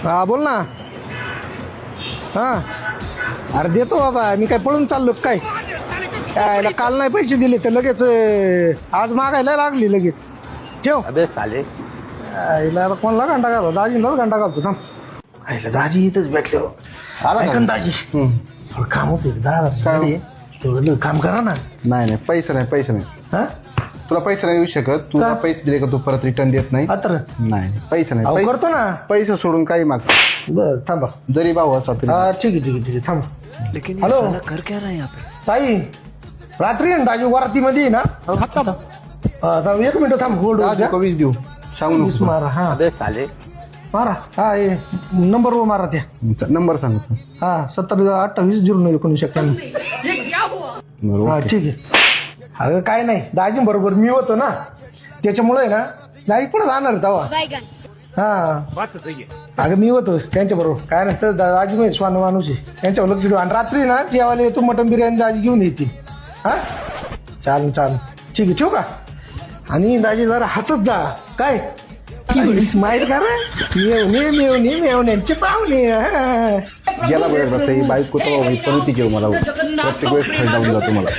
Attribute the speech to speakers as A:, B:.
A: हा बोल ना. हा अरे देतो बाबा, मी काय पळून चाललो काय? यायला काल नाही पैसे दिले तर लगेच आज मागायला लागली लगेच. ठेव.
B: अबे साले.
A: यायला कोणाला घंटा घालतो? दाजींनाच घंटा घालतो थांब. आयला दाजी इथंच भेटले. ऐका ना दाजी, थोडं काम होतं 10,000 तेवढं काम करा ना.
C: नाही पैसे नाही.
A: हा
C: तुला पैसे नाही येऊ शकत. तुला
A: का?
C: पैसे दिले का तू परत रिटर्न देत नाही.
A: आता
C: नाही पैसे
A: अहो,
C: नाही.
A: करतो ना.
C: पैसे सोडून काही माग
A: बर थांबा.
C: जरी भाऊ असला तरी.
A: हा ठीक आहे थांब. हॅलो
B: कर क्या रहा है यहाँ पे?
A: ताई, रात्री आहे ना दाजी वरातीमध्ये ना. थांब 1 मिनिट थांब. होल्ड
C: दाजी का 20 देऊ सांगू
A: वीस
C: नको.
A: मारा. हा
B: अबे साले.
A: मारा. हा ये नंबर वर मारा त्या.
C: नंबर सांग.
A: हा 70-28-09-1991.
C: बरोबर
A: हा
C: ओके.
A: ठीक आहे. अगं काय नाही दाजी बरोबर मी होतो ना, त्याच्यामुळे ना दाजी कुठं जाणार तेव्हा. हा अगं मी होतो त्यांच्या बरोबर. काय नाही तर दाजी मी स्वान माणूस आहे, त्यांच्यावर लक्ष ठेव. आणि रात्री ना जेवायला येतो मटन बिर्याणी दाजी घेऊन येतील. हा चालेल ठीक आहे. ठेवू का? आणि दाजी जरा हसत जा काय. स्माईल करा. मेवण्यांचे पाहुणे.
C: गेला वेळ बस ही बाईक कुठं परत घेऊ मला प्रत्येक वेळेस खाली जाऊन जातो मला.